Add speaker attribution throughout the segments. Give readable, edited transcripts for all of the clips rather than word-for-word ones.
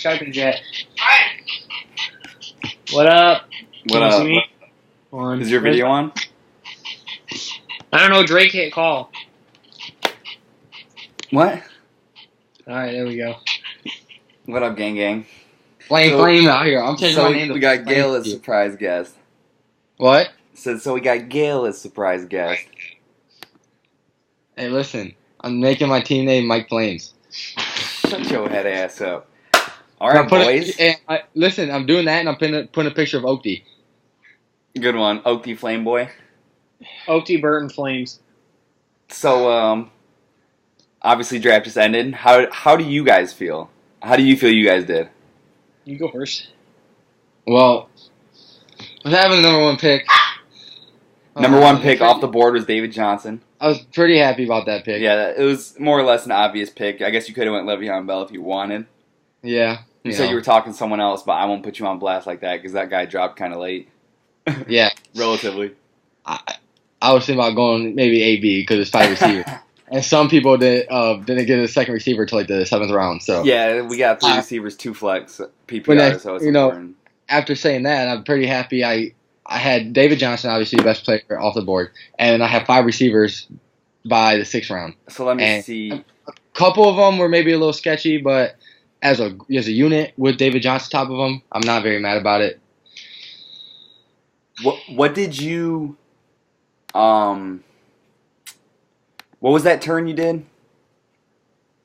Speaker 1: Skyping chat. What up?
Speaker 2: What up? Is your video on?
Speaker 1: I don't know. Drake hit call.
Speaker 2: What?
Speaker 1: All right, there we go.
Speaker 2: What up, gang?
Speaker 3: Flame out here. I'm changing my name to
Speaker 2: we got Gail as
Speaker 3: Flame.
Speaker 2: surprise guest.
Speaker 3: What?
Speaker 2: So we got Gail as surprise guest.
Speaker 3: Hey, listen. I'm making my team name Mike Flames.
Speaker 2: Shut your head ass up. All right, boys.
Speaker 3: Listen, I'm doing that, and I'm putting a picture of Oakty.
Speaker 2: Good one, Oakty Flame Boy.
Speaker 1: Oakty Burton Flames.
Speaker 2: So, obviously draft just ended. How do you guys feel? How do you feel you guys did?
Speaker 1: You go first.
Speaker 3: Well, with having the number one pick.
Speaker 2: Number one pick off the board was David Johnson.
Speaker 3: I was pretty happy about that pick.
Speaker 2: Yeah, it was more or less an obvious pick. I guess you could have went Le'Veon Bell if you wanted.
Speaker 3: Yeah.
Speaker 2: You said you were talking to someone else, but I won't put you on blast like that because that guy dropped kind of late.
Speaker 3: Yeah.
Speaker 2: Relatively.
Speaker 3: I was thinking about going maybe AB because it's 5 receivers. And some people didn't get a second receiver until like the 7th round. So
Speaker 2: yeah, we got 3 receivers, 2 flex PPR, so it's important.
Speaker 3: After saying that, I'm pretty happy. I had David Johnson, obviously the best player off the board, and I have 5 receivers by the 6th round.
Speaker 2: So let me see.
Speaker 3: A couple of them were maybe a little sketchy, but as a unit with David Johnson top of them, I'm not very mad about it.
Speaker 2: What did you what was that turn you did?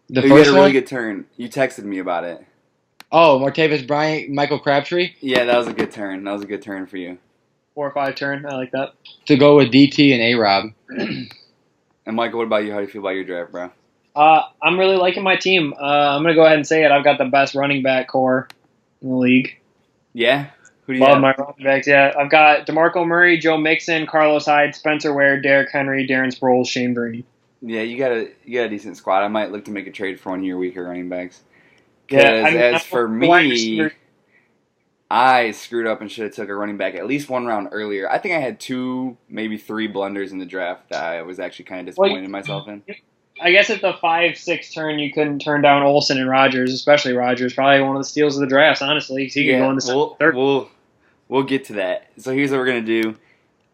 Speaker 3: The
Speaker 2: you
Speaker 3: first
Speaker 2: had a really
Speaker 3: one?
Speaker 2: good turn. You texted me about it.
Speaker 3: Oh, Martavis Bryant, Michael Crabtree?
Speaker 2: Yeah, that was a good turn. That was a good turn for you.
Speaker 1: 4 or 5 turn. I like that.
Speaker 3: To go with DT and A-Rob.
Speaker 2: And Michael, what about you? How do you feel about your draft, bro?
Speaker 1: I'm really liking my team. I'm going to go ahead and say it. I've got the best running back core in the league.
Speaker 2: Yeah? Who do you
Speaker 1: Love
Speaker 2: have?
Speaker 1: my running backs, yeah. I've got DeMarco Murray, Joe Mixon, Carlos Hyde, Spencer Ware, Derrick Henry, Darren Sproles, Shane Vereen.
Speaker 2: Yeah, you got a decent squad. I might look to make a trade for one of your weaker running backs.
Speaker 1: Yeah,
Speaker 2: as for me, I screwed up and should have took a running back at least 1 round earlier. I think I had 2, maybe 3 blunders in the draft that I was actually kind of disappointed in myself in.
Speaker 1: I guess at the 5-6 turn, you couldn't turn down Olsen and Rodgers, especially Rodgers. Probably one of the steals of the draft, honestly. He could go in the third.
Speaker 2: We'll get to that. So here's what we're gonna do,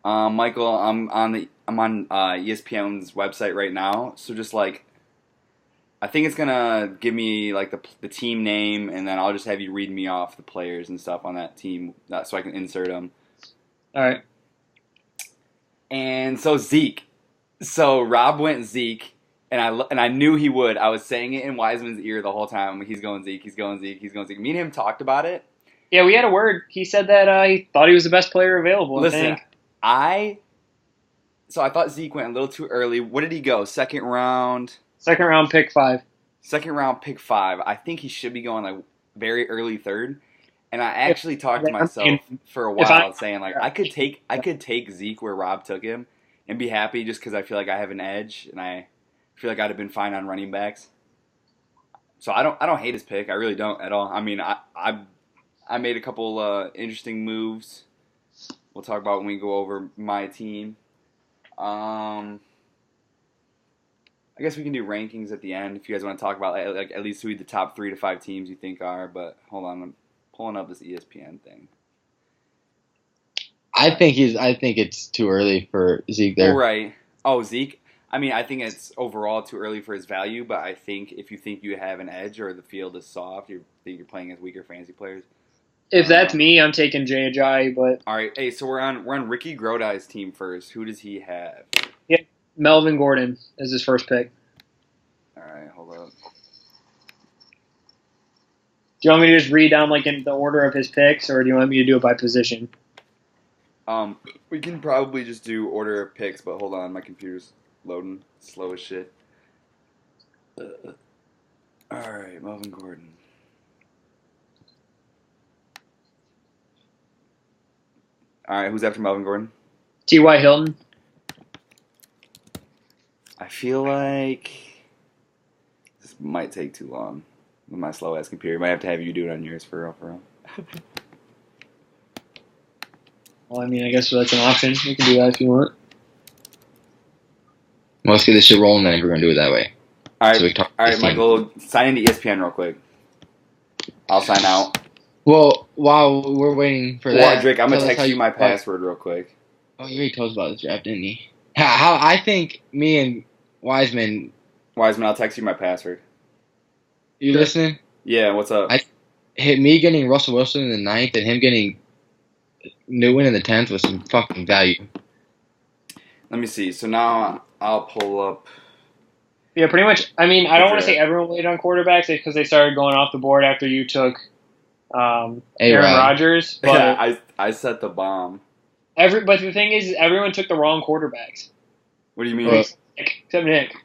Speaker 2: Michael. I'm on ESPN's website right now. So just like, I think it's gonna give me like the team name, and then I'll just have you read me off the players and stuff on that team, so I can insert them.
Speaker 1: All right.
Speaker 2: And so Zeke. So Rob went Zeke. And I knew he would. I was saying it in Wiseman's ear the whole time. He's going Zeke. He's going Zeke. He's going Zeke. Me and him talked about it.
Speaker 1: Yeah, we had a word. He said that he thought he was the best player available.
Speaker 2: Listen, I thought Zeke went a little too early. What did he go? Second round,
Speaker 1: pick 5.
Speaker 2: Second round, pick 5. I think he should be going like very early 3rd. And I actually talked to myself for a while, saying like I could take Zeke where Rob took him, and be happy just because I feel like I have an edge, and I feel like I'd have been fine on running backs. So I don't hate his pick. I really don't at all. I mean, I made a couple interesting moves. We'll talk about when we go over my team. I guess we can do rankings at the end if you guys want to talk about like at least who the top 3 to 5 teams you think are. But hold on, I'm pulling up this ESPN thing.
Speaker 3: I think it's too early for Zeke there.
Speaker 2: Oh, right. Oh, Zeke. I mean, I think it's overall too early for his value, but I think if you think you have an edge or the field is soft, you think you're playing as weaker fantasy players.
Speaker 1: If that's me, I'm taking Jay Ajayi, but
Speaker 2: all right. Hey, so we're on Ricky Grodai's team first. Who does he have?
Speaker 1: Yeah, Melvin Gordon is his first pick.
Speaker 2: All right, hold up.
Speaker 1: Do you want me to just read down like in the order of his picks, or do you want me to do it by position?
Speaker 2: We can probably just do order of picks, but hold on, my computer's loading slow as shit. Alright, Melvin Gordon. Alright, who's after Melvin Gordon?
Speaker 1: T.Y. Hilton.
Speaker 2: I feel like this might take too long with my slow ass computer. Might have to have you do it on yours for real.
Speaker 1: Well, I mean, I guess that's an option. You can do that if you want.
Speaker 3: Let's get this shit rolling then if we're going to do it that way.
Speaker 2: All right,
Speaker 3: So
Speaker 2: Michael, sign into ESPN real quick. I'll sign out.
Speaker 3: Well, while we're waiting for that,
Speaker 2: Drake, I'm gonna text you my password real quick.
Speaker 3: Oh, you already told us about this draft, didn't you? How I think me and Wiseman,
Speaker 2: I'll text you my password.
Speaker 3: you listening?
Speaker 2: Yeah, what's up?
Speaker 3: Me getting Russell Wilson in the 9th and him getting Newton in the 10th was some fucking value.
Speaker 2: Let me see. So now I'll pull up.
Speaker 1: Yeah, pretty much. I mean, I don't want to say everyone waited on quarterbacks because they started going off the board after you took Aaron Rodgers. But
Speaker 2: yeah, I set the bomb.
Speaker 1: But the thing is, everyone took the wrong quarterbacks.
Speaker 2: What do you mean?
Speaker 1: Except Nick.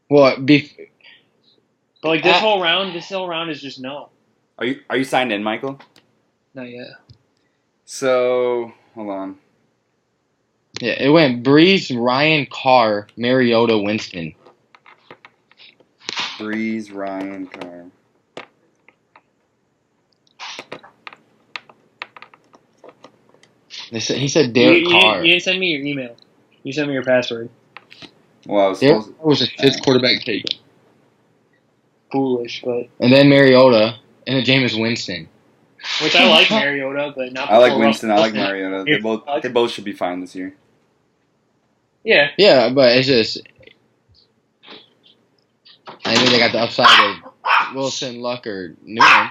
Speaker 3: Well,
Speaker 1: but like this whole round is just no.
Speaker 2: Are you signed in, Michael?
Speaker 1: Not yet.
Speaker 2: So hold on.
Speaker 3: Yeah, it went Breeze, Ryan, Carr, Mariota, Winston.
Speaker 2: Breeze, Ryan, Carr.
Speaker 3: He said Derek Carr.
Speaker 1: You didn't send me your email. You sent me your password.
Speaker 2: Well,
Speaker 3: Derek was a 5th quarterback taken.
Speaker 1: Foolish, but.
Speaker 3: And then Mariota and then Jameis Winston.
Speaker 1: Which I like Mariota, but not.
Speaker 2: I like Winston. I like Mariota. They both should be fine this year.
Speaker 1: Yeah.
Speaker 3: Yeah, but it's just. I think they got the upside of Wilson, Luck, or Newman.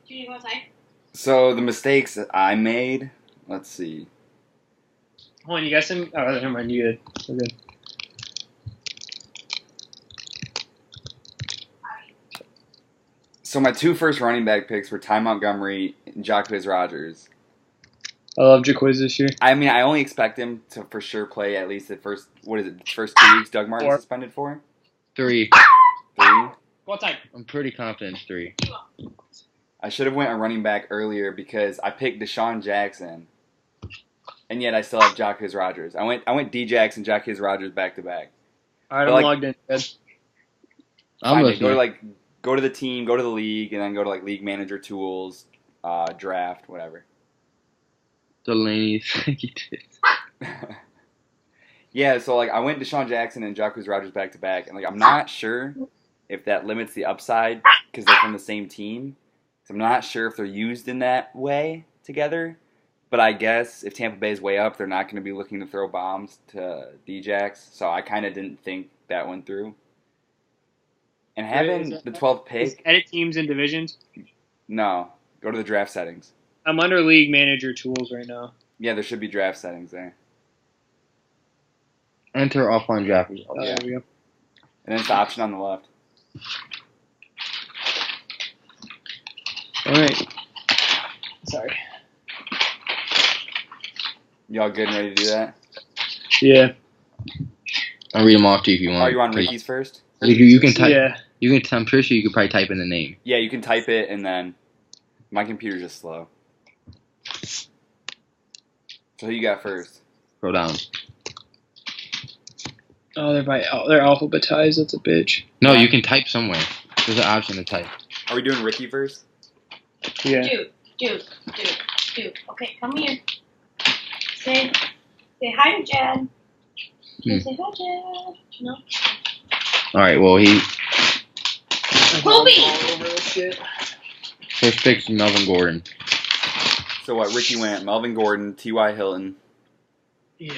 Speaker 4: Do you want to say?
Speaker 2: So the mistakes that I made. Let's see.
Speaker 1: Hold on, you got some. Oh, never mind. You good? We're good.
Speaker 2: So my 2 first running back picks were Ty Montgomery and Jacquizz Rodgers.
Speaker 1: I love Jacquizz this year.
Speaker 2: I mean, I only expect him to for sure play at least the first 2 weeks Doug Martin's suspended for?
Speaker 3: 3.
Speaker 2: 3?
Speaker 1: What time?
Speaker 3: I'm pretty confident it's 3.
Speaker 2: I should have went a running back earlier because I picked Deshaun Jackson, and yet I still have Jacquizz Rodgers. I went D-Jax and Jacquizz Rodgers back to back.
Speaker 1: All right, I'm logged in.
Speaker 3: I'm listening.
Speaker 2: Go to the team, go to the league, and then go to league manager tools, draft, whatever.
Speaker 3: Delaney.
Speaker 2: Yeah, so I went Deshaun Jackson and Jacquizz Rodgers back to back, and I'm not sure if that limits the upside because they're from the same team. So I'm not sure if they're used in that way together. But I guess if Tampa Bay's way up, they're not going to be looking to throw bombs to D-Jax. So I kind of didn't think that went through. And having the 12th pick...
Speaker 1: Edit teams and divisions?
Speaker 2: No. Go to the draft settings.
Speaker 1: I'm under league manager tools right now.
Speaker 2: Yeah, there should be draft settings there.
Speaker 3: Enter offline draft results.
Speaker 1: There we go.
Speaker 2: And then it's the option on the left.
Speaker 1: All right. Sorry.
Speaker 2: Y'all good and ready to do that?
Speaker 1: Yeah.
Speaker 3: I'll read them off to you if you want.
Speaker 2: Oh, you want Ricky's first?
Speaker 3: You can type.
Speaker 1: Yeah.
Speaker 3: I'm pretty sure you could probably type in the name.
Speaker 2: Yeah, you can type it, and then my computer's just slow. So who you got first?
Speaker 3: Scroll down.
Speaker 1: Oh, they're alphabetized. That's a bitch.
Speaker 3: No, you can type somewhere. There's an option to type.
Speaker 2: Are we doing Ricky first?
Speaker 1: Yeah.
Speaker 4: Dude. Okay, come here. Say hi to Jed. Say hi, Jed. No.
Speaker 3: All right. Well,
Speaker 4: Poopy.
Speaker 3: First pick's Melvin Gordon.
Speaker 2: So what? Ricky went Melvin Gordon, T.Y. Hilton.
Speaker 1: Yeah.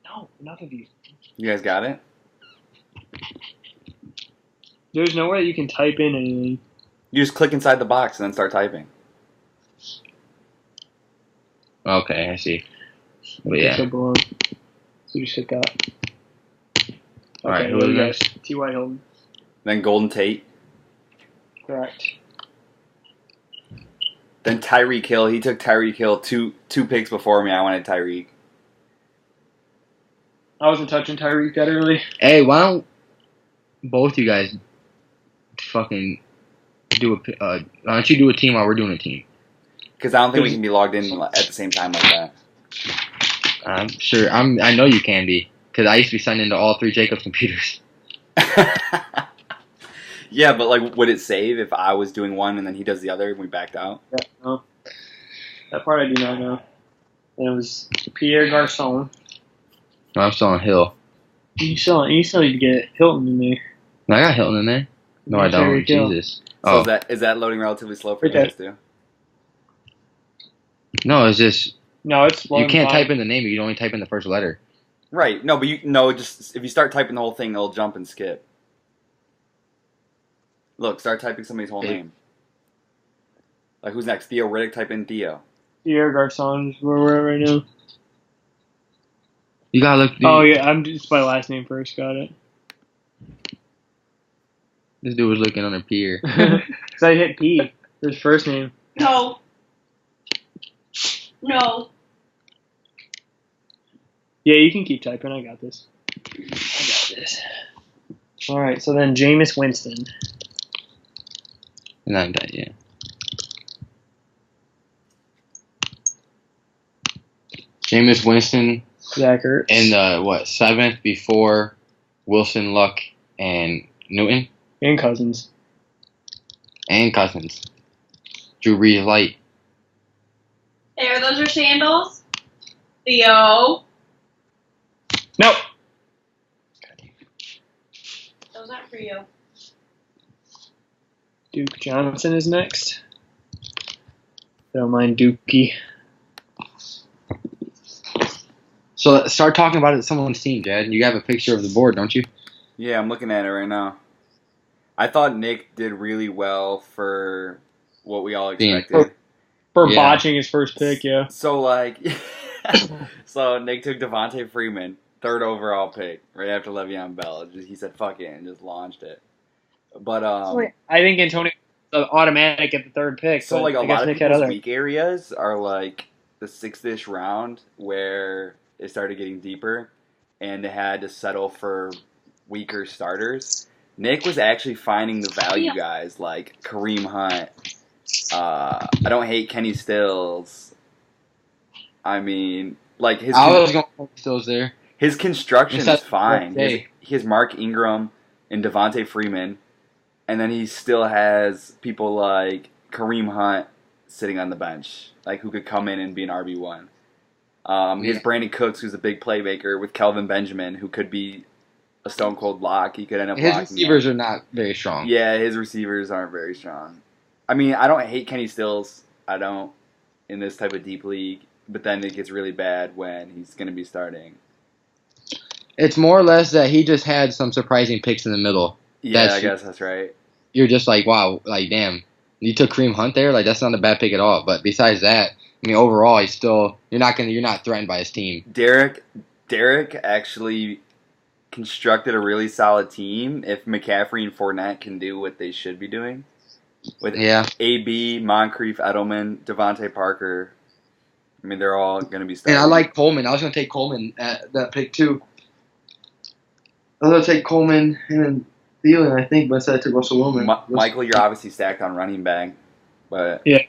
Speaker 1: No, enough of you.
Speaker 2: You guys got it?
Speaker 1: There's nowhere that you can type in anything.
Speaker 2: You just click inside the box and then start typing.
Speaker 3: Okay, I see. But yeah.
Speaker 1: So you hit that.
Speaker 3: All right, who is
Speaker 1: next? T.Y. Hilton.
Speaker 2: Then Golden Tate.
Speaker 1: Correct.
Speaker 2: Then Tyreek Hill. He took Tyreek Hill two picks before me. I wanted Tyreek.
Speaker 1: I wasn't touching Tyreek that early.
Speaker 3: Hey, why don't both you guys fucking do why don't you do a team while we're doing a team?
Speaker 2: Because I don't think we can be logged in at the same time like that.
Speaker 3: I'm sure. I know you can be. Because I used to be signed into all 3 Jacob's computers.
Speaker 2: Yeah, but would it save if I was doing one and then he does the other and we backed out?
Speaker 1: Yeah, no. That part I do not know. And it was Pierre Garçon.
Speaker 3: No, I'm still on Hill.
Speaker 1: You still need to get Hilton in there.
Speaker 3: No, I got Hilton in there. No, I don't. Jesus.
Speaker 2: So is that loading relatively slow for you guys too?
Speaker 3: No, it's just.
Speaker 1: No, it's.
Speaker 3: You can't type in the name. You can only type in the first letter.
Speaker 2: Right. No, but just if you start typing the whole thing, it'll jump and skip. Look, start typing somebody's whole name. Like who's next? Theo Riddick. Type in Theo.
Speaker 1: Pierre Garçon. Where we're at right now.
Speaker 3: You gotta look.
Speaker 1: Oh yeah, I'm just my last name first. Got it.
Speaker 3: This dude was looking under Pierre.
Speaker 1: Cause I hit P. His first name.
Speaker 4: No.
Speaker 1: Yeah, you can keep typing. I got this. All right. So then, Jameis Winston.
Speaker 3: And I'm done. Yeah. Jameis Winston.
Speaker 1: Zach Ertz.
Speaker 3: In the 7th before Wilson, Luck, and Newton.
Speaker 1: And Cousins.
Speaker 3: Drew Brees light.
Speaker 4: There, those are sandals. Theo.
Speaker 1: Nope.
Speaker 4: Those aren't for you.
Speaker 1: Duke Johnson is next. Don't mind Dookie.
Speaker 3: So start talking about it. Someone's team, Jad. You have a picture of the board, don't you?
Speaker 2: Yeah, I'm looking at it right now. I thought Nick did really well for what we all expected.
Speaker 1: For botching his first pick, yeah.
Speaker 2: So, so Nick took Devontae Freeman, 3rd overall pick, right after Le'Veon Bell. He said, fuck it, and just launched it. But,
Speaker 1: I think Antonio was automatic at the 3rd pick.
Speaker 2: So, a lot of people's weak areas are, the 6th-ish round where it started getting deeper, and they had to settle for weaker starters. Nick was actually finding the value guys like Kareem Hunt. I don't hate Kenny Stills. I mean, his.
Speaker 3: I was going to Stills there.
Speaker 2: His construction is fine. He has Mark Ingram and Devontae Freeman, and then he still has people like Kareem Hunt sitting on the bench, who could come in and be an RB1. He has Brandon Cooks, who's a big playmaker, with Kelvin Benjamin, who could be a stone cold lock. He could end up.
Speaker 3: His receivers are not very strong.
Speaker 2: Yeah, his receivers aren't very strong. I mean, I don't hate Kenny Stills. I don't in this type of deep league, but then it gets really bad when he's going to be starting.
Speaker 3: It's more or less that he just had some surprising picks in the middle.
Speaker 2: Yeah, I guess that's right.
Speaker 3: You're just wow, damn. You took Kareem Hunt there, that's not a bad pick at all. But besides that, I mean, overall, you're not threatened by his team. Derek
Speaker 2: actually constructed a really solid team if McCaffrey and Fournette can do what they should be doing. With AB, Moncrief, Edelman, Devontae Parker. I mean, they're all going to be starting.
Speaker 3: And I like Coleman. I was going to take Coleman at that pick, too. I was going to take Coleman and Thielen, I think, but instead I took Russell Wilson.
Speaker 2: Michael, you're obviously stacked on running back. But
Speaker 1: yeah,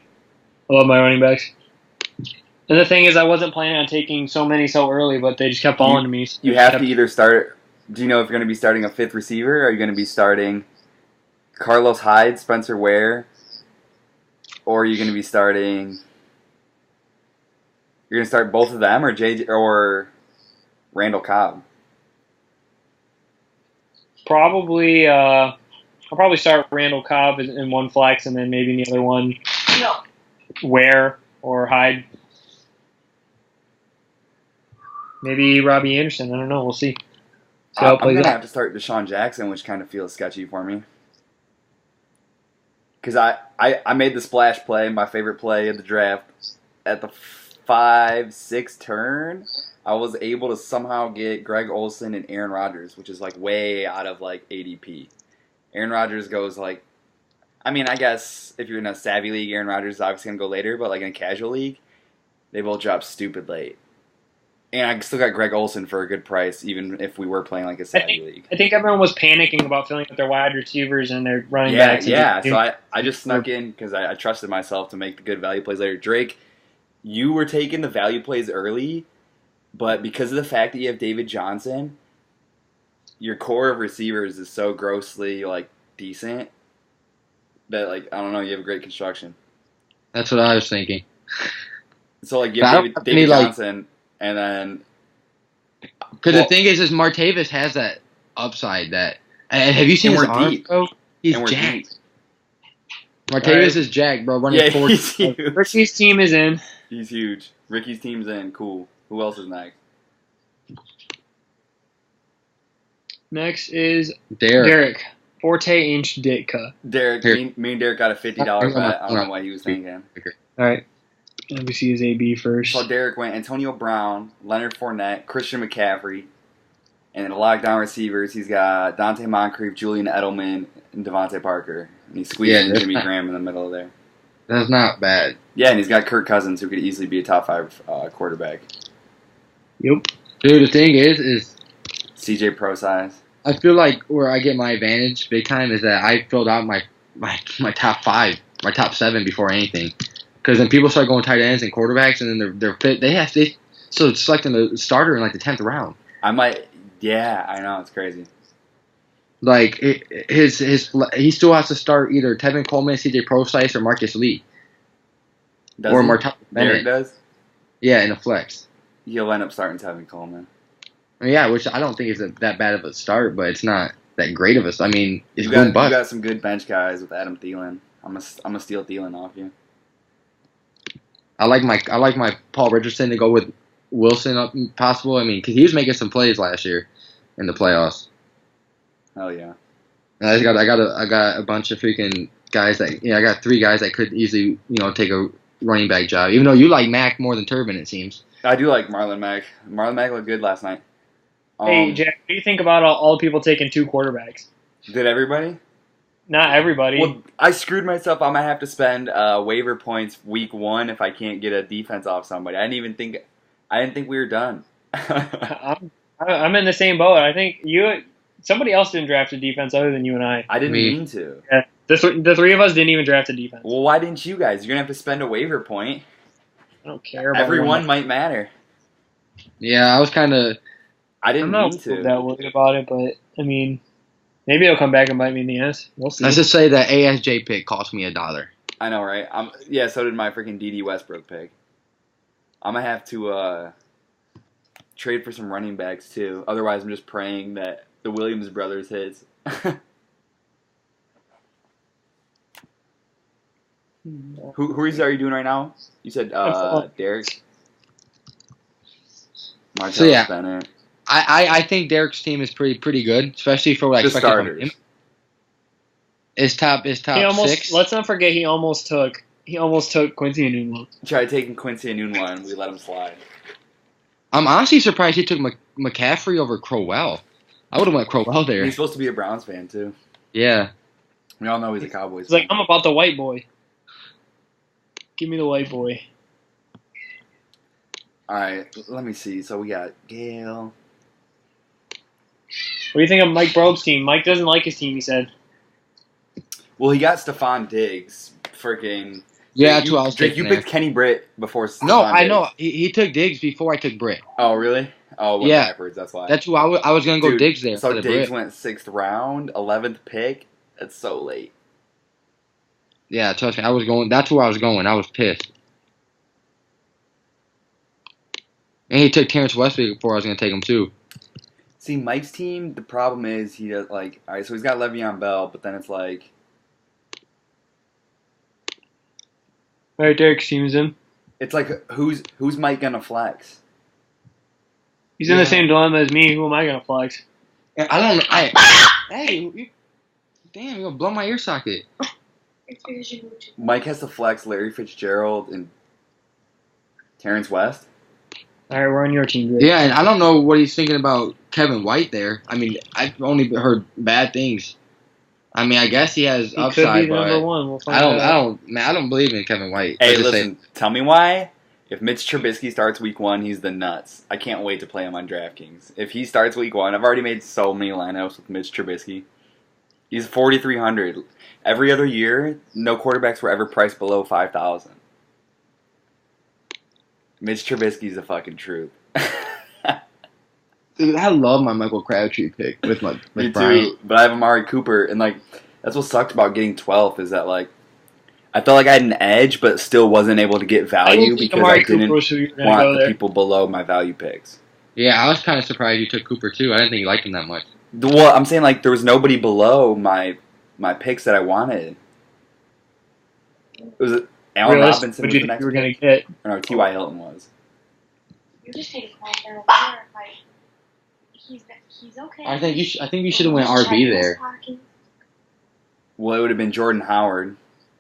Speaker 1: I love my running backs. And the thing is, I wasn't planning on taking so many so early, but they just kept falling to me. So
Speaker 2: you have to either start. Do you know if you're going to be starting a 5th receiver, or are you going to be starting Carlos Hyde, Spencer Ware, or are you going to be starting? You're going to start both of them, or Randall Cobb.
Speaker 1: Probably, I'll probably start Randall Cobb in one flex, and then maybe in the other one, Ware or Hyde. Maybe Robbie Anderson. I don't know. We'll see.
Speaker 2: I'm going to have to start Deshaun Jackson, which kind of feels sketchy for me. Because I made the splash play, my favorite play of the draft. At the 5-6 turn, I was able to somehow get Greg Olsen and Aaron Rodgers, which is way out of ADP. Aaron Rodgers goes I guess if you're in a savvy league, Aaron Rodgers is obviously going to go later, but in a casual league, they both drop stupid late. And I still got Greg Olsen for a good price, even if we were playing a savvy league.
Speaker 1: I think everyone was panicking about filling up their wide receivers and their running backs.
Speaker 2: Yeah. So I just snuck in because I trusted myself to make the good value plays later. Drake, you were taking the value plays early, but because of the fact that you have David Johnson, your core of receivers is so grossly decent that I don't know, you have great construction.
Speaker 3: That's what I was thinking.
Speaker 2: So you have David Johnson. And then
Speaker 3: Because the thing is Martavis has that upside that. And have you seen his arms, bro? He's jacked. Martavis is jacked, bro. Running 40.
Speaker 2: He's huge.
Speaker 1: Ricky's team is in.
Speaker 2: He's huge. Ricky's team's in. Cool. Who else is next?
Speaker 1: Next is Derek. 4-inch Ditka.
Speaker 2: Derek, me and Derek got a $50 bet. I don't know why he was thinking.
Speaker 1: All right. Let me see his AB first.
Speaker 2: So Derek went Antonio Brown, Leonard Fournette, Christian McCaffrey, and in the lockdown receivers, he's got Dante Moncrief, Julian Edelman, and Devontae Parker. And he's squeezing Jimmy Graham in the middle of there.
Speaker 3: That's not bad.
Speaker 2: Yeah, and he's got Kirk Cousins, who could easily be a top 5 quarterback.
Speaker 1: Yep.
Speaker 3: Dude, the thing is
Speaker 2: CJ Pro size.
Speaker 3: I feel like where I get my advantage big time is that I filled out my top 5, my top 7 before anything. Because then people start going tight ends and quarterbacks, and then they're fit. They so selecting the starter in like the 10th round.
Speaker 2: Yeah, I know, it's crazy.
Speaker 3: Like he still has to start either Tevin Coleman, CJ Prosise, or Marcus Lee.
Speaker 2: Or Martellus Bennett. Derek does.
Speaker 3: Yeah, in a flex.
Speaker 2: He'll end up starting Tevin Coleman.
Speaker 3: Yeah, which I don't think is that bad of a start, but it's not that great of a. I mean, it's
Speaker 2: you got some good bench guys with Adam Thielen. I'm gonna steal Thielen off you.
Speaker 3: I like my Paul Richardson to go with Wilson up possible. I mean, because he was making some plays last year in the playoffs.
Speaker 2: Hell yeah!
Speaker 3: I got a bunch of freaking guys that I got 3 guys that could easily take a running back job. Even though you like Mac more than Turbin, it seems.
Speaker 2: I do like Marlon Mack. Marlon Mack looked good last night.
Speaker 1: Hey Jack, what do you think about all the people taking 2 quarterbacks?
Speaker 2: Did everybody?
Speaker 1: Not everybody.
Speaker 2: Well, I screwed myself. I might have to spend waiver points week 1 if I can't get a defense off somebody. I didn't think we were done.
Speaker 1: I'm in the same boat. I think somebody else didn't draft a defense other than you and I.
Speaker 2: I didn't mean to.
Speaker 1: Yeah, the 3 of us didn't even draft a defense.
Speaker 2: Well, why didn't you guys? You're gonna have to spend a waiver point.
Speaker 1: I don't care about
Speaker 2: everyone might matter.
Speaker 3: Yeah, I was kind of.
Speaker 2: I didn't
Speaker 1: I'm
Speaker 2: mean to.
Speaker 1: not that worried about it, but I mean, maybe it'll come back and bite me in the ass. We'll see.
Speaker 3: Let's just say that ASJ pick cost me $1.
Speaker 2: I know, right? Yeah, so did my freaking DD Westbrook pick. I'm gonna have to trade for some running backs too. Otherwise, I'm just praying that the Williams brothers hits. Who are you doing right now? You said Derek. Martellus Bennett.
Speaker 3: I think Derek's team is pretty good, especially for what I expected from him. Is top 6.
Speaker 1: Let's not forget he almost took Quincy Enunwa.
Speaker 2: Tried taking Quincy Enunwa and we let him slide.
Speaker 3: I'm honestly surprised he took McCaffrey over Crowell. I would have went Crowell there.
Speaker 2: He's supposed to be a Browns fan too.
Speaker 3: Yeah.
Speaker 2: We all know he's a Cowboys
Speaker 1: fan. He's like, I'm about the white boy. Give me the white boy.
Speaker 2: All right, let me see. So we got Gale.
Speaker 1: What do you think of Mike Brobe's team? Mike doesn't like his team, he said.
Speaker 2: Well, he got Stephon Diggs. Freaking.
Speaker 3: Yeah, that's who I was taking.
Speaker 2: You picked Kenny Britt before Stephon
Speaker 3: No, I
Speaker 2: Diggs.
Speaker 3: know. He took Diggs before I took Britt.
Speaker 2: Oh, really? Oh, went backwards. That's why.
Speaker 3: That's who I was going to go Diggs there.
Speaker 2: So Diggs went 6th round, 11th pick. That's so late.
Speaker 3: Yeah, trust me. That's where I was going. I was pissed. And he took Terrence Westbrook before I was going to take him, too.
Speaker 2: See, Mike's team, the problem is he does, all right, so he's got Le'Veon Bell, but then it's like.
Speaker 1: All right, Derek's team is in.
Speaker 2: It's like, who's Mike going to flex?
Speaker 1: He's in the same dilemma as me. Who am I going to flex?
Speaker 3: I don't know. Hey, damn, you're going to blow my ear socket.
Speaker 2: Mike has to flex Larry Fitzgerald and Terrence West.
Speaker 1: All right, we're on your team, Greg.
Speaker 3: Yeah, and I don't know what he's thinking about Kevin White there. I mean, I've only heard bad things. I mean, I guess he has upside,
Speaker 1: could be
Speaker 3: but
Speaker 1: number 1. We'll find
Speaker 3: I don't believe in Kevin White.
Speaker 2: Hey, listen, tell me why. If Mitch Trubisky starts week 1, he's the nuts. I can't wait to play him on DraftKings. If he starts week 1, I've already made so many lineups with Mitch Trubisky. He's 4,300. Every other year, no quarterbacks were ever priced below 5,000. Mitch Trubisky's the fucking truth.
Speaker 3: Dude, I love my Michael Crabtree pick with
Speaker 2: Me
Speaker 3: Brian.
Speaker 2: too, but I have Amari Cooper, and that's what sucked about getting 12th is that I felt like I had an edge, but still wasn't able to get value because I didn't want the people below my value picks.
Speaker 3: Yeah, I was kind of surprised you took Cooper too. I didn't think you liked him that much.
Speaker 2: Well, I'm saying like there was nobody below my picks that I wanted. It was Allen Robinson was the next
Speaker 1: you were
Speaker 2: pick.
Speaker 1: Gonna get.
Speaker 2: Or no, T.Y. Hilton was.
Speaker 4: You just take a call down there. Like, he's okay.
Speaker 3: I think you should have went RB there.
Speaker 2: Well, it would have been Jordan Howard.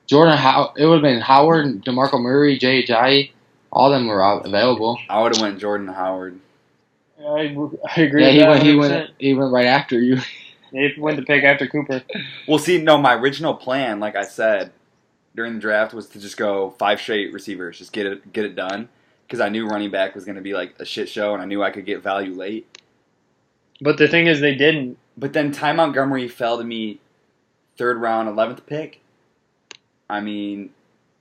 Speaker 3: It would have been Howard, DeMarco Murray, Jay Ajayi. All of them were available.
Speaker 2: I would have went Jordan Howard.
Speaker 1: I agree. Yeah,
Speaker 3: he went right after you.
Speaker 1: He went to pick after Cooper.
Speaker 2: Well, see, no, my original plan, like I said during the draft, was to just go 5 straight receivers, just get it done, because I knew running back was going to be like a shit show, and I knew I could get value late.
Speaker 1: But the thing is, they didn't.
Speaker 2: But then Ty Montgomery fell to me 3rd round, 11th pick. I mean,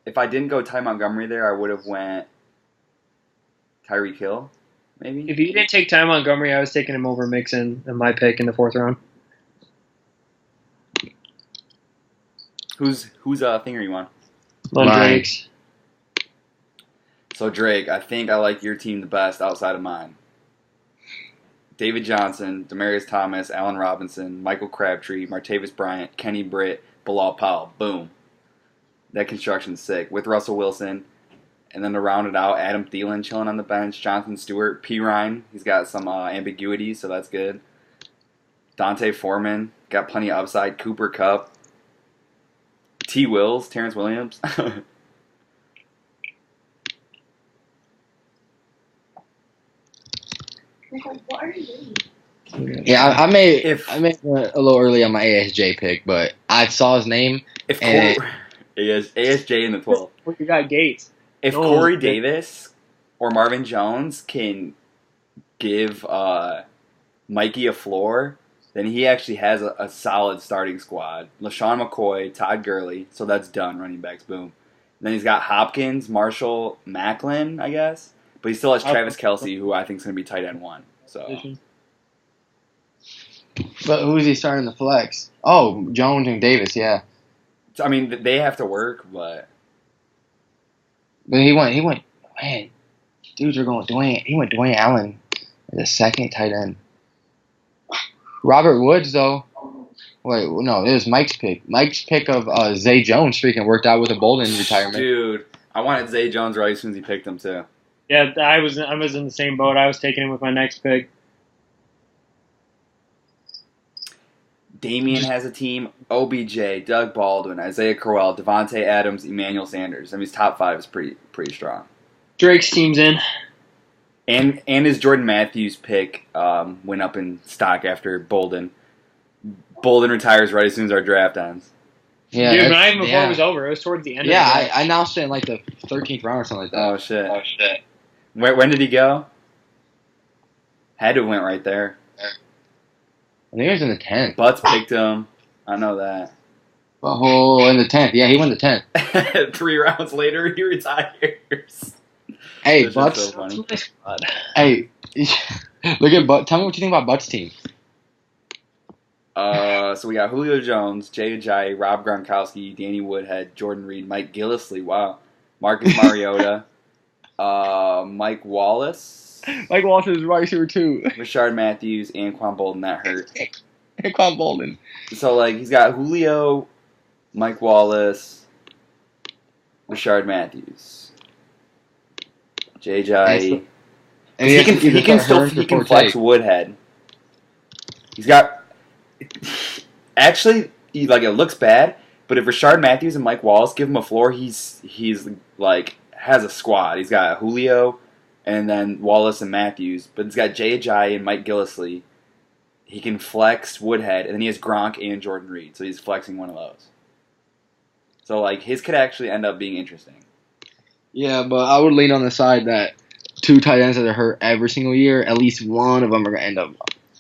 Speaker 2: if I didn't go Ty Montgomery there, I would have went Tyreek Hill, maybe.
Speaker 1: If you didn't take Ty Montgomery, I was taking him over Mixon in my pick in the 4th round.
Speaker 2: Whose thing are you on?
Speaker 1: Drake's.
Speaker 2: So Drake, I think I like your team the best outside of mine. David Johnson, Demaryius Thomas, Allen Robinson, Michael Crabtree, Martavis Bryant, Kenny Britt, Bilal Powell. Boom. That construction's sick. With Russell Wilson. And then to round it out, Adam Thielen chilling on the bench. Jonathan Stewart. P. Ryan. He's got some ambiguity, so that's good. Dante Foreman. Got plenty of upside. Cooper Kupp. T. Wills. Terrence Williams.
Speaker 4: What are you doing?
Speaker 3: Yeah, I made a little early on my ASJ pick, but I saw his name.
Speaker 2: ASJ in the 12th.
Speaker 1: Well, you got Gates.
Speaker 2: If Corey Davis or Marvin Jones can give Mikey a floor, then he actually has a solid starting squad. LaShawn McCoy, Todd Gurley, so that's done, running backs, boom. Then he's got Hopkins, Marshall, Macklin, I guess. But he still has Travis Kelce, who I think is going to be tight end 1. So.
Speaker 3: But who's he starting the flex? Oh, Jones and Davis, yeah.
Speaker 2: I mean, they have to work, but
Speaker 3: he went, man, dudes are going Dwayne. He went Dwayne Allen as the 2nd tight end. Robert Woods, though. Wait, no, it was Mike's pick. Mike's pick of Zay Jones freaking worked out with a Bolden retirement.
Speaker 2: Dude, I wanted Zay Jones right as soon as he picked him, too.
Speaker 1: Yeah, I was in the same boat. I was taking him with my next pick.
Speaker 2: Damian has a team. OBJ, Doug Baldwin, Isaiah Crowell, Devontae Adams, Emmanuel Sanders. I mean, his top 5 is pretty strong.
Speaker 1: Drake's team's in.
Speaker 2: And his Jordan Matthews pick went up in stock after Bolden. Bolden retires right as soon as our draft ends.
Speaker 1: Yeah, dude, not even before it was over. It was towards the end.
Speaker 3: Yeah, of I now say in like the 13th round or something like that.
Speaker 2: Oh shit. When did he go? Had to have went right there.
Speaker 3: I think he was in the 10th.
Speaker 2: Butts picked him. I know that.
Speaker 3: Oh, in the 10th. Yeah, he won the 10th.
Speaker 2: 3 rounds later, he retires.
Speaker 3: Hey, Butts.
Speaker 2: So funny.
Speaker 3: Hey, look at Butts. Tell me what you think about Butts' team.
Speaker 2: So we got Julio Jones, Jay Ajayi, Rob Gronkowski, Danny Woodhead, Jordan Reed, Mike Gillislee. Wow. Marcus Mariota. Mike Wallace.
Speaker 3: Mike Wallace is wide receiver too.
Speaker 2: Rashard Matthews, Anquan Bolden. That hurt.
Speaker 3: Anquan Bolden.
Speaker 2: So he's got Julio, Mike Wallace, Rashard Matthews, JJ. And he can flex Woodhead. He's got. Actually, it looks bad, but if Rashard Matthews and Mike Wallace give him a floor, he's has a squad. He's got Julio, and then Wallace and Matthews, but he's got Jay Ajayi and Mike Gillislee. He can flex Woodhead, and then he has Gronk and Jordan Reed, so he's flexing one of those. So his could actually end up being interesting.
Speaker 3: Yeah, but I would lean on the side that 2 tight ends that are hurt every single year, at least one of them are going to end up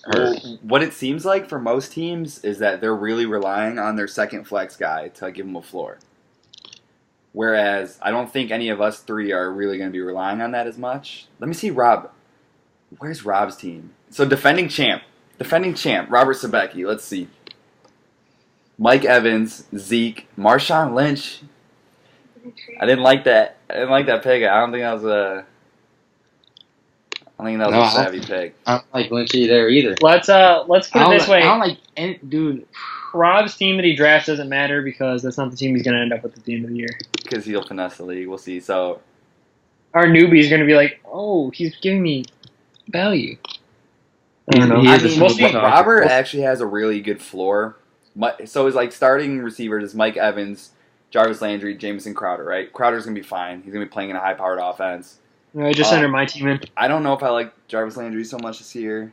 Speaker 3: hurt.
Speaker 2: Well, what it seems like for most teams is that they're really relying on their second flex guy to give them a floor. Whereas I don't think any of us 3 are really going to be relying on that as much. Let me see Rob. Where's Rob's team? So defending champ, Robert Sabecki. Let's see. Mike Evans, Zeke, Marshawn Lynch. I didn't like that pick. I don't think that was I think that was a savvy pick.
Speaker 3: I don't like Lynchy there either.
Speaker 1: Let's put it this way.
Speaker 3: I don't like any, dude.
Speaker 1: Rob's team that he drafts doesn't matter because that's not the team he's going to end up with at the end of the year.
Speaker 2: Because he'll finesse the league. We'll see. So
Speaker 1: our newbie is going to be like, oh, he's giving me value. I don't know.
Speaker 2: We'll see. Robert actually has a really good floor. So his like starting receivers is Mike Evans, Jarvis Landry, Jamison Crowder, right? Crowder's going to be fine. He's going to be playing in a high-powered offense.
Speaker 1: I just entered my team in.
Speaker 2: I don't know if I like Jarvis Landry so much this year.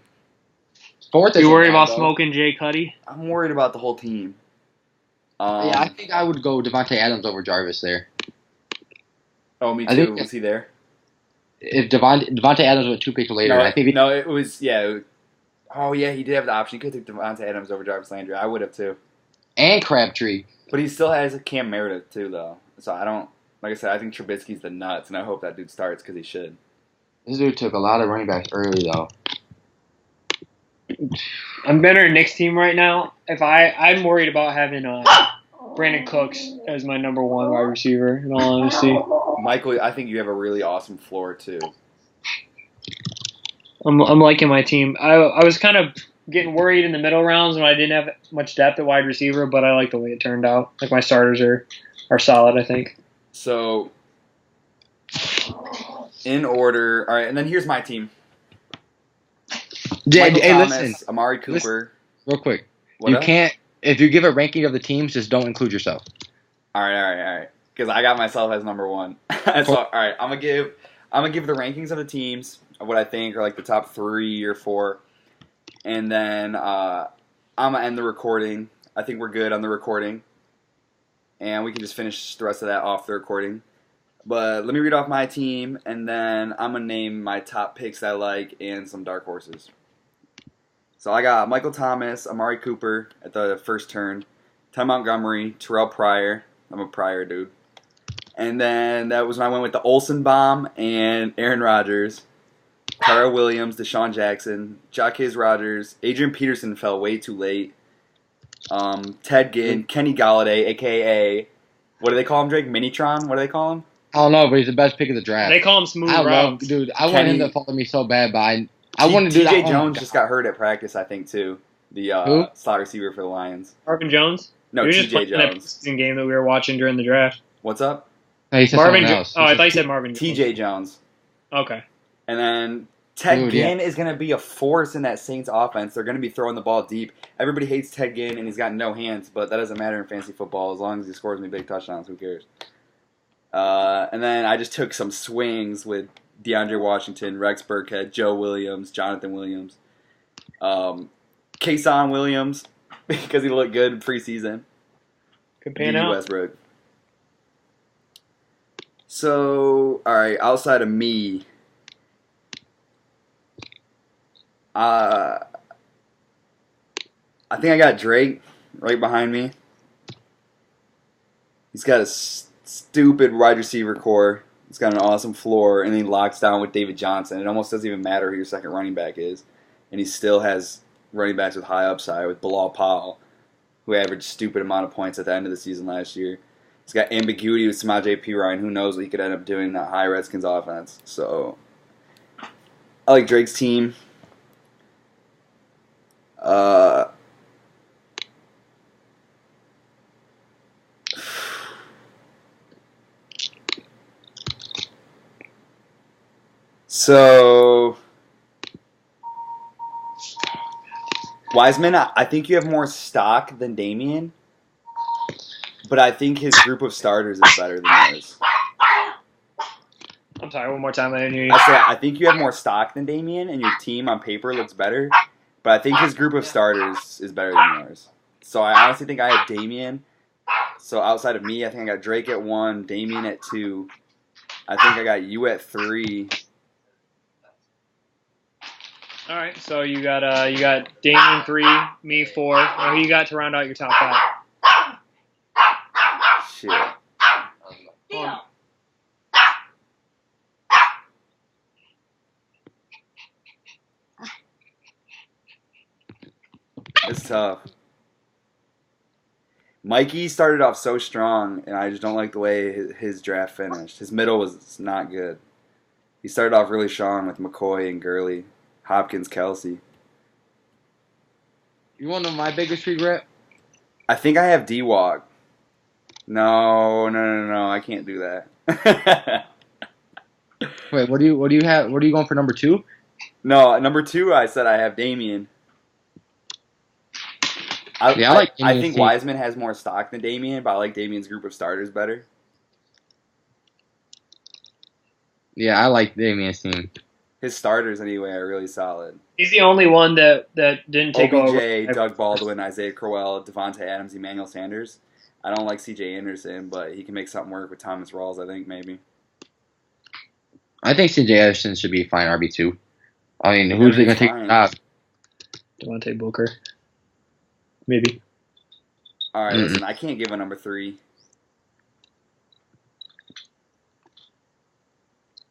Speaker 1: You worried about smoking Jay Cuddy?
Speaker 2: I'm worried about the whole team.
Speaker 3: Yeah, I think I would go Devontae Adams over Jarvis there.
Speaker 2: Oh, me too. Was he there?
Speaker 3: If Devontae Adams went 2 picks later, I think
Speaker 2: it was Oh yeah, he did have the option. He could have took Devontae Adams over Jarvis Landry. I would have too.
Speaker 3: And Crabtree.
Speaker 2: But he still has a Cam Meredith too, though. So I don't. Like I said, I think Trubisky's the nuts, and I hope that dude starts because he should.
Speaker 3: This dude took a lot of running backs early, though.
Speaker 1: I'm better in Nick's team right now. I'm worried about having Brandon Cooks as my number 1 wide receiver, in all honesty.
Speaker 2: Michael, I think you have a really awesome floor, too.
Speaker 1: I'm liking my team. I was kind of getting worried in the middle rounds when I didn't have much depth at wide receiver, but I like the way it turned out. Like, my starters are solid, I think.
Speaker 2: So, in order, all right, and then here's my team. Michael Thomas, listen. Amari Cooper.
Speaker 3: Listen, real quick. Can't, if you give a ranking of the teams, just don't include yourself.
Speaker 2: All right. Because I got myself as number 1. So, all right, I'm gonna give the rankings of the teams, of what I think are like the top 3 or 4, and then I'm gonna end the recording. I think we're good on the recording. And we can just finish the rest of that off the recording. But let me read off my team, and then I'm going to name my top picks that I like and some dark horses. So I got Michael Thomas, Amari Cooper at the first turn, Ty Montgomery, Terrell Pryor. I'm a Pryor dude. And then that was when I went with the Olsen Bomb and Aaron Rodgers, Tara Williams, Deshaun Jackson, Jacquizz Rodgers, Adrian Peterson fell way too late. Ted Ginn, Kenny Galladay, a.k.a. What do they call him, Drake? Minitron? What do they call him?
Speaker 3: I don't know, but he's the best pick of the draft.
Speaker 1: They call him Smooth Routes.
Speaker 3: Dude, I want him to follow me so bad, but I want to do that.
Speaker 2: TJ Jones just got hurt at practice, I think, too. The slot receiver for the Lions.
Speaker 1: Marvin Jones?
Speaker 2: No, TJ Jones.
Speaker 1: That game that we were watching during the draft.
Speaker 2: What's up?
Speaker 3: No, he said Marvin else.
Speaker 1: I thought you said Marvin
Speaker 2: Jones. TJ Jones.
Speaker 1: Okay.
Speaker 2: And then Ted Ginn is going to be a force in that Saints offense. They're going to be throwing the ball deep. Everybody hates Ted Ginn, and he's got no hands, but that doesn't matter in fantasy football. As long as he scores me big touchdowns, who cares? And then I just took some swings with DeAndre Washington, Rex Burkhead, Joe Williams, Jonathan Williams, Kason Williams, because he looked good in preseason.
Speaker 1: Could pan out.
Speaker 2: Westbrook. So, all right, outside of me, I think I got Drake right behind me. He's got a stupid wide receiver core. He's got an awesome floor, and he locks down with David Johnson. It almost doesn't even matter who your second running back is. And he still has running backs with high upside with Bilal Powell, who averaged stupid amount of points at the end of the season last year. He's got ambiguity with Samaje Perine. Who knows what he could end up doing in that high Redskins offense. So, I like Drake's team. So, Wiseman, I think you have more stock than Damian, but I think his group of starters is better than yours.
Speaker 1: I'm sorry, one more time, I didn't hear you.
Speaker 2: I think you have more stock than Damian, and your team on paper looks better, but I think his group of starters is better than yours. So I honestly think I have Damian. So outside of me, I think I got Drake at 1, Damian at 2. I think I got you at 3.
Speaker 1: All right, so you got Damian 3, me 4. Who you got to round out your top 5?
Speaker 2: Shit. It's tough. Mikey started off so strong, and I just don't like the way his draft finished. His middle was not good. He started off really strong with McCoy and Gurley, Hopkins, Kelsey.
Speaker 3: You want to know my biggest regret?
Speaker 2: I think I have D-Walk. No, I can't do that.
Speaker 3: Wait, what do you have? What are you going for number 2?
Speaker 2: No, number 2, I said I have Damien. I think Wiseman has more stock than Damien, but I like Damien's group of starters better.
Speaker 3: Yeah, I like Damien's team.
Speaker 2: His starters, anyway, are really solid.
Speaker 1: He's the only one that didn't take
Speaker 2: OBJ,
Speaker 1: over.
Speaker 2: Doug Baldwin, Isaiah Crowell, Devontae Adams, Emmanuel Sanders. I don't like C.J. Anderson, but he can make something work with Thomas Rawls, I think, maybe.
Speaker 3: I think C.J. Anderson should be fine RB2. I mean, who's going to take the job?
Speaker 1: Devontae Booker. Maybe.
Speaker 2: All right, listen, I can't give a number 3.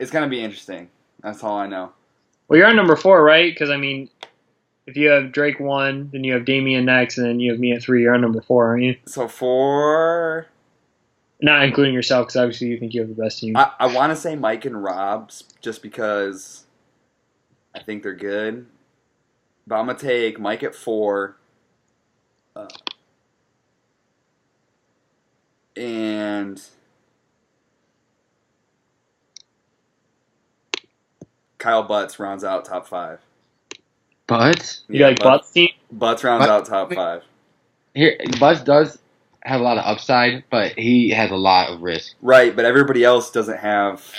Speaker 2: It's going to be interesting. That's all I know.
Speaker 1: Well, you're on number 4, right? Because, I mean, if you have Drake 1, then you have Damian next, and then you have me at 3. You're on number 4, aren't you?
Speaker 2: So 4...
Speaker 1: Not including yourself, because obviously you think you have the best team.
Speaker 2: I want to say Mike and Rob's just because I think they're good. But I'm going to take Mike at 4. And Kyle Butts rounds out top 5.
Speaker 3: Butts?
Speaker 1: You like Butts' team?
Speaker 2: Butts rounds out top 5.
Speaker 3: Here, Butts does have a lot of upside, but he has a lot of risk.
Speaker 2: Right, but everybody else doesn't have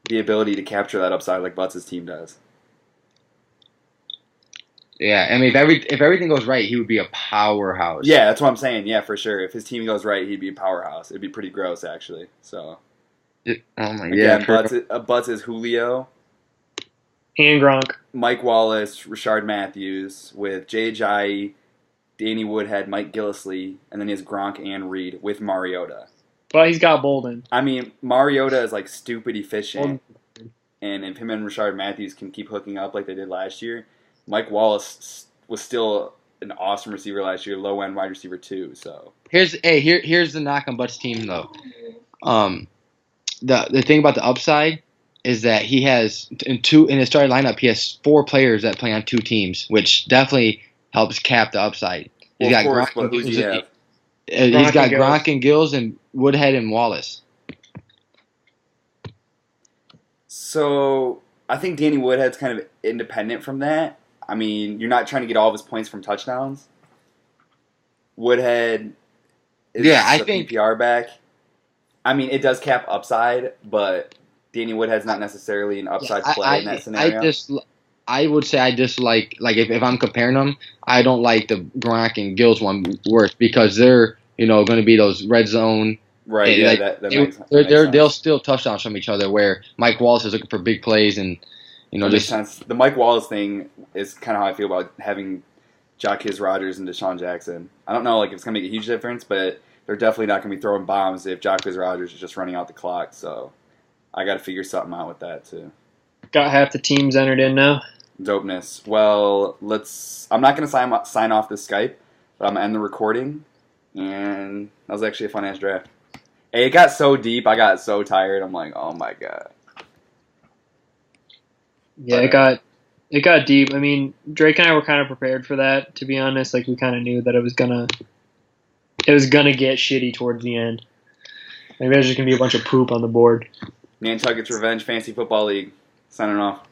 Speaker 2: the ability to capture that upside like Butts' team does.
Speaker 3: Yeah, I mean, if everything goes right, he would be a powerhouse.
Speaker 2: Yeah, that's what I'm saying. Yeah, for sure. If his team goes right, he'd be a powerhouse. It'd be pretty gross, actually. So,
Speaker 3: oh my
Speaker 2: again,
Speaker 3: god.
Speaker 2: Butts is Julio,
Speaker 1: And Gronk.
Speaker 2: Mike Wallace, Rashard Matthews, with Jay Ajayi, Danny Woodhead, Mike Gillislee, and then he has Gronk and Reed with Mariota.
Speaker 1: But he's got Bolden.
Speaker 2: I mean, Mariota is like stupid efficient, and if him and Rashard Matthews can keep hooking up like they did last year, Mike Wallace was still an awesome receiver last year, low end wide receiver too. So
Speaker 3: here's the knock on Butts' team though. The thing about the upside is that he has in his starting lineup he has 4 players that play on 2 teams, which definitely helps cap the upside. He's got Gronk.
Speaker 2: Who do you have?
Speaker 3: He's got Gronk and Gills and Woodhead and Wallace.
Speaker 2: So I think Danny Woodhead's kind of independent from that. I mean, you're not trying to get all of his points from touchdowns. Woodhead is
Speaker 3: I
Speaker 2: a
Speaker 3: think
Speaker 2: PPR back. I mean, it does cap upside, but Danny Woodhead's not necessarily an upside play in that scenario.
Speaker 3: I would say I dislike, like if I'm comparing them, I don't like the Gronk and Gills one worse because they're going to be those red zone.
Speaker 2: Right. Yeah,
Speaker 3: like,
Speaker 2: that makes sense.
Speaker 3: They'll steal touchdowns from each other. Where Mike Wallace is looking for big plays and
Speaker 2: that makes sense. The Mike Wallace thing is kind of how I feel about having Jacquizz Rodgers and Deshaun Jackson. I don't know if it's gonna make a huge difference, but they're definitely not gonna be throwing bombs if Jacquizz Rodgers is just running out the clock. So I got to figure something out with that too.
Speaker 1: Got half the teams entered in now.
Speaker 2: Dopeness. Well, I'm not gonna sign off this Skype, but I'm gonna end the recording. And that was actually a fun ass draft. Hey, it got so deep. I got so tired. I'm like, oh my god.
Speaker 1: Yeah, it got deep. I mean, Drake and I were kind of prepared for that, to be honest. Like, we kind of knew that it was gonna get shitty towards the end. Maybe there's just gonna be a bunch of poop on the board.
Speaker 2: Nantucket's Revenge Fantasy Football League. Signing off.